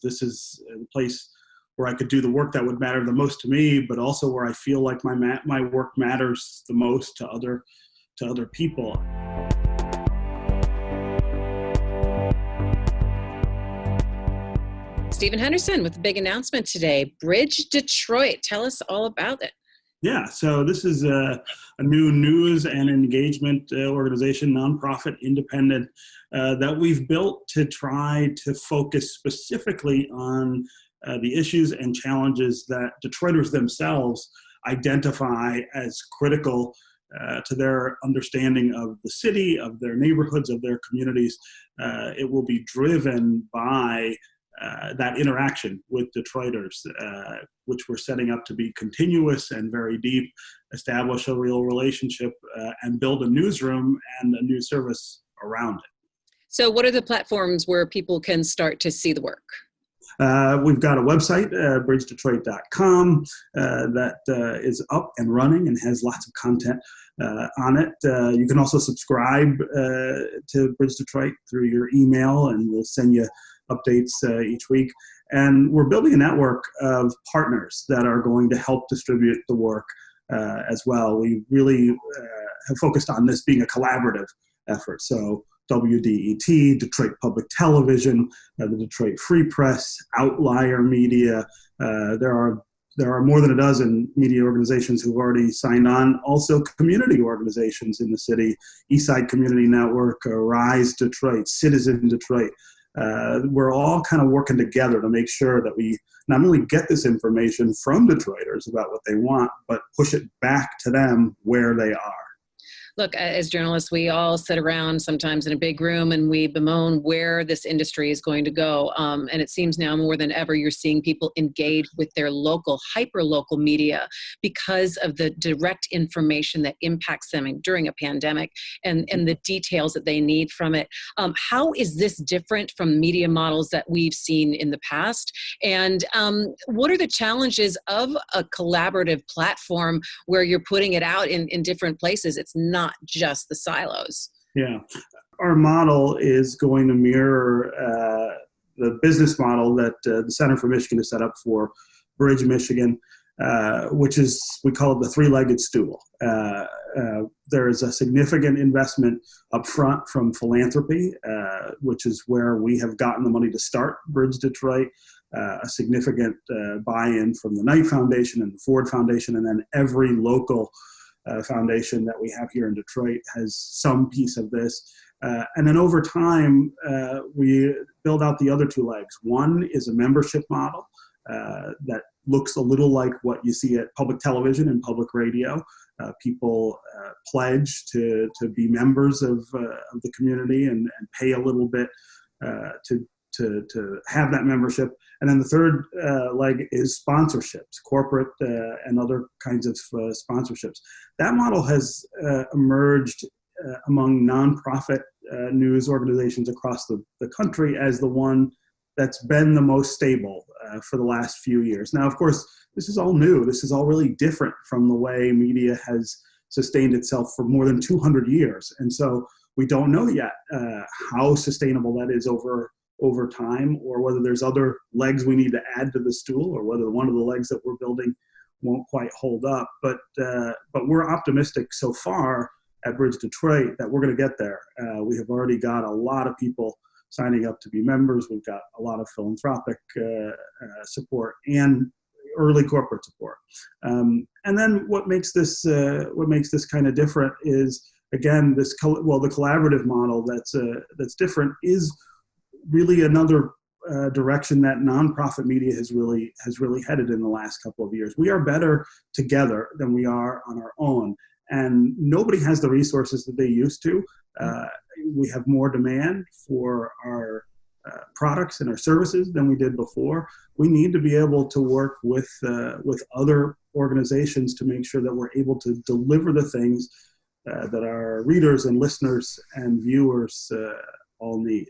this is the place where I could do the work that would matter the most to me, but also where I feel like my work matters the most to other people. Stephen Henderson with a big announcement today. BridgeDetroit. Tell us all about it. Yeah, so this is a new news and engagement organization, nonprofit, independent, that we've built to try to focus specifically on the issues and challenges that Detroiters themselves identify as critical to their understanding of the city, of their neighborhoods, of their communities. It will be driven by that interaction with Detroiters, which we're setting up to be continuous and very deep, establish a real relationship, and build a newsroom and a news service around it. So what are the platforms where people can start to see the work? We've got a website, BridgeDetroit.com, that is up and running and has lots of content on it. You can also subscribe to Bridge Detroit through your email, and we'll send you updates each week. And we're building a network of partners that are going to help distribute the work as well. We really have focused on this being a collaborative effort. So WDET, Detroit Public Television, the Detroit Free Press, Outlier Media. There are more than a dozen media organizations who've already signed on. Also community organizations in the city, Eastside Community Network, Rise Detroit, Citizen Detroit. We're all kind of working together to make sure that we not only get this information from Detroiters about what they want, but push it back to them where they are. Look, as journalists, we all sit around sometimes in a big room and we bemoan where this industry is going to go. And it seems now more than ever, you're seeing people engage with their local, hyper-local media because of the direct information that impacts them during a pandemic and the details that they need from it. How is this different from media models that we've seen in the past? And what are the challenges of a collaborative platform where you're putting it out in different places? It's not just the silos. Yeah. Our model is going to mirror the business model that the Center for Michigan has set up for Bridge, Michigan, which is, we call it the Three-Legged Stool. There is a significant investment up front from philanthropy, which is where we have gotten the money to start Bridge Detroit, a significant buy-in from the Knight Foundation and the Ford Foundation, and then every local foundation that we have here in Detroit has some piece of this. And then over time, we build out the other two legs. One is a membership model that looks a little like what you see at public television and public radio. People pledge to be members of the community and pay a little bit to have that membership. And then the third leg is sponsorships, corporate and other kinds of sponsorships. That model has emerged among nonprofit news organizations across the country as the one that's been the most stable for the last few years. Now, of course, this is all new. This is all really different from the way media has sustained itself for more than 200 years. And so we don't know yet how sustainable that is over time, or whether there's other legs we need to add to the stool, or whether one of the legs that we're building won't quite hold up. But we're optimistic so far at Bridge Detroit that we're going to get there. We have already got a lot of people signing up to be members. We've got a lot of philanthropic support and early corporate support. And then what makes this kind of different is, again, the collaborative model that's different is really another direction that nonprofit media has really headed in the last couple of years. We are better together than we are on our own, and nobody has the resources that they used to. We have more demand for our products and our services than we did before. We need to be able to work with other organizations to make sure that we're able to deliver the things that our readers and listeners and viewers all need.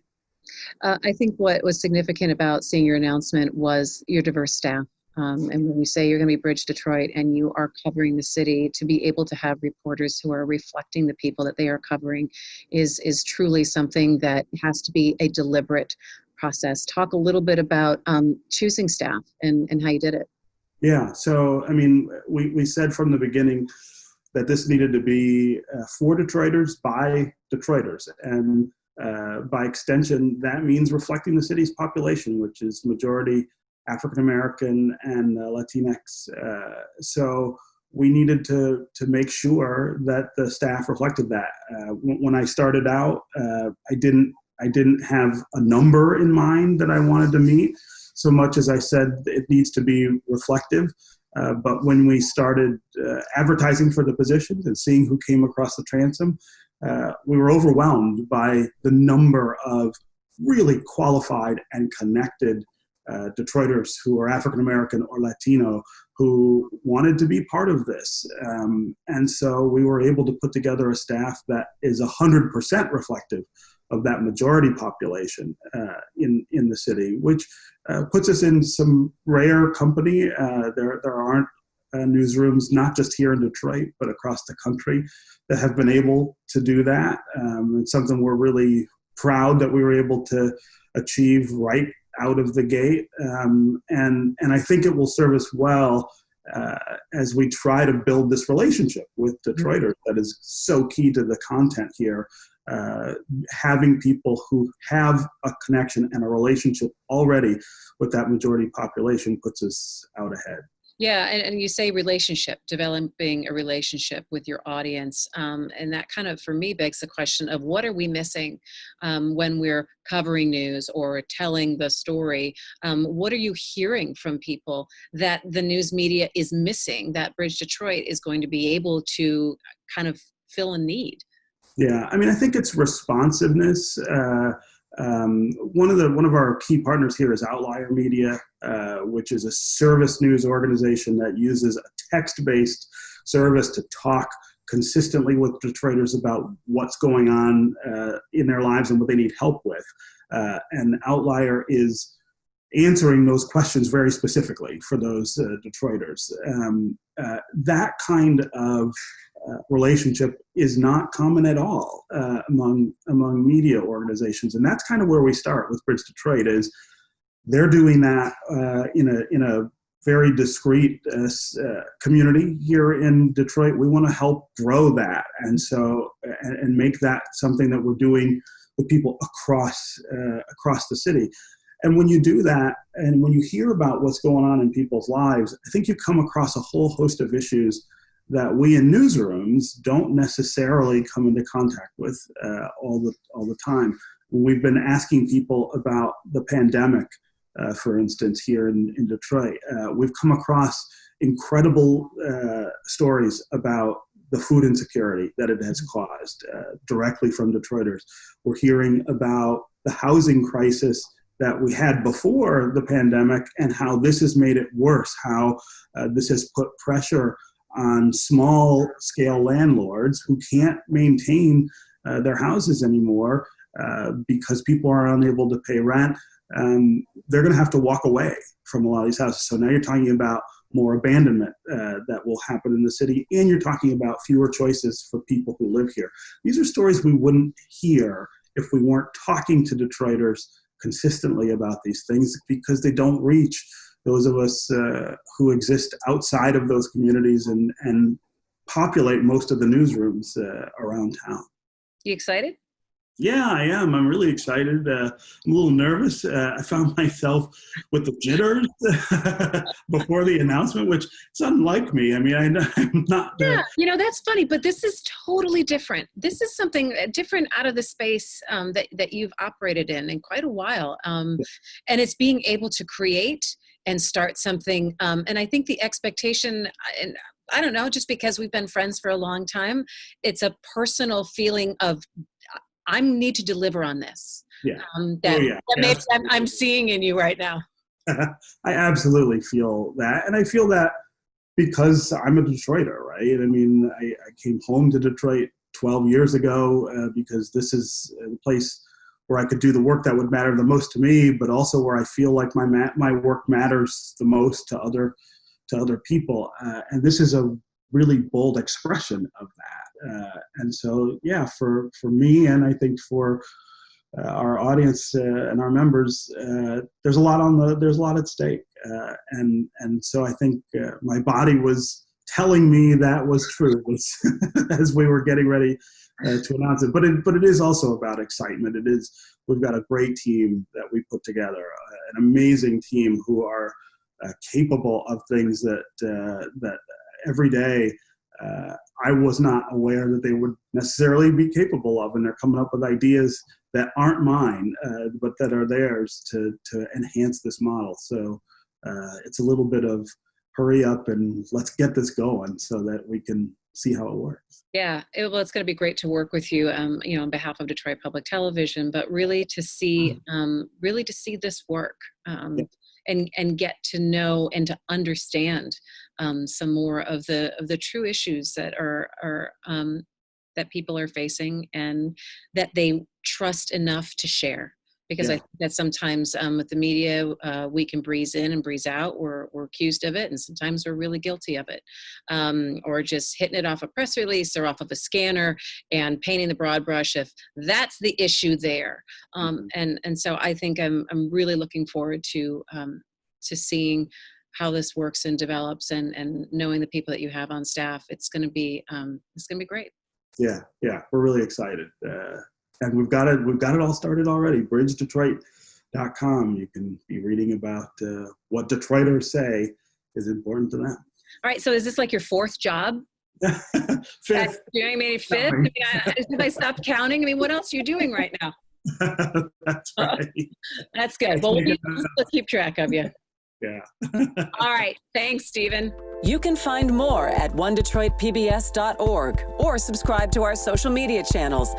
I think what was significant about seeing your announcement was your diverse staff. And when you say you're going to be Bridge Detroit and you are covering the city, to be able to have reporters who are reflecting the people that they are covering is truly something that has to be a deliberate process. Talk a little bit about choosing staff and how you did it. Yeah, so I mean, we said from the beginning that this needed to be for Detroiters by Detroiters, and by extension, that means reflecting the city's population, which is majority African American and Latinx. So we needed to make sure that the staff reflected that. When I started out, I didn't have a number in mind that I wanted to meet, so much as I said it needs to be reflective. But when we started advertising for the positions and seeing who came across the transom, we were overwhelmed by the number of really qualified and connected Detroiters who are African American or Latino who wanted to be part of this. And so we were able to put together a staff that is 100% reflective of that majority population in the city, which puts us in some rare company. There aren't newsrooms, not just here in Detroit, but across the country, that have been able to do that. It's something we're really proud that we were able to achieve right out of the gate. And I think it will serve us well as we try to build this relationship with Detroiters that is so key to the content here. Having people who have a connection and a relationship already with that majority population puts us out ahead. Yeah, and you say relationship, developing a relationship with your audience. And that kind of, for me, begs the question of what are we missing when we're covering news or telling the story? What are you hearing from people that the news media is missing, that Bridge Detroit is going to be able to kind of fill a need? Yeah, I mean, I think it's responsiveness. One of our key partners here is Outlier Media, which is a service news organization that uses a text-based service to talk consistently with Detroiters about what's going on in their lives and what they need help with. And Outlier is answering those questions very specifically for those Detroiters. That kind of relationship is not common at all among media organizations, and that's kind of where we start with Bridge Detroit. Is they're doing that in a very discreet community here in Detroit. We want to help grow that, and so and make that something that we're doing with people across the city. And when you do that, and when you hear about what's going on in people's lives, I think you come across a whole host of issues that we in newsrooms don't necessarily come into contact with all the time. We've been asking people about the pandemic, for instance, here in Detroit. We've come across incredible stories about the food insecurity that it has caused directly from Detroiters. We're hearing about the housing crisis that we had before the pandemic and how this has made it worse, how this has put pressure on small scale landlords who can't maintain their houses anymore because people are unable to pay rent. They're going to have to walk away from a lot of these houses. So now you're talking about more abandonment that will happen in the city, and you're talking about fewer choices for people who live here. These are stories we wouldn't hear if we weren't talking to Detroiters consistently about these things, because they don't reach those of us who exist outside of those communities and populate most of the newsrooms around town. You excited? Yeah, I am. I'm really excited. I'm a little nervous. I found myself with the jitters before the announcement, which is unlike me. I mean, I'm not. Yeah, that's funny, but this is totally different. This is something different out of the space that you've operated in quite a while. And it's being able to create and start something. And I think the expectation, and I don't know, just because we've been friends for a long time, it's a personal feeling of, I need to deliver on this. Yeah. Maybe I'm seeing in you right now. I absolutely feel that. And I feel that because I'm a Detroiter, right? I mean, I came home to Detroit 12 years ago because this is the place where I could do the work that would matter the most to me, but also where I feel like my work matters the most to other people. And this is a really bold expression of that. And so, yeah, for me, and I think for our audience and our members, there's a lot at stake, and so I think my body was telling me that was true as we were getting ready to announce it. But it is also about excitement. We've got a great team that we put together, an amazing team who are capable of things that every day I was not aware that they would necessarily be capable of, and they're coming up with ideas that aren't mine, but that are theirs to enhance this model. So it's a little bit of hurry up and let's get this going so that we can see how it works. Yeah, it's going to be great to work with you, on behalf of Detroit Public Television, but really to see this work. And get to know and to understand some more of the true issues that are that people are facing and that they trust enough to share. Because I think that sometimes with the media, we can breeze in and breeze out. We're accused of it, and sometimes we're really guilty of it, or just hitting it off a press release or off of a scanner and painting the broad brush if that's the issue there. And so I think I'm really looking forward to seeing how this works and develops, and knowing the people that you have on staff. It's going to be great. Yeah, we're really excited. And we've got it all started already. BridgeDetroit.com. You can be reading about what Detroiters say is important to them. All right. So is this like your fourth job? Fifth. You know what I mean? Fifth? I mean, if I stopped counting, I mean, what else are you doing right now? That's right. That's good. Well, we'll keep track of you. Yeah. All right. Thanks, Stephen. You can find more at onedetroitpbs.org or subscribe to our social media channels.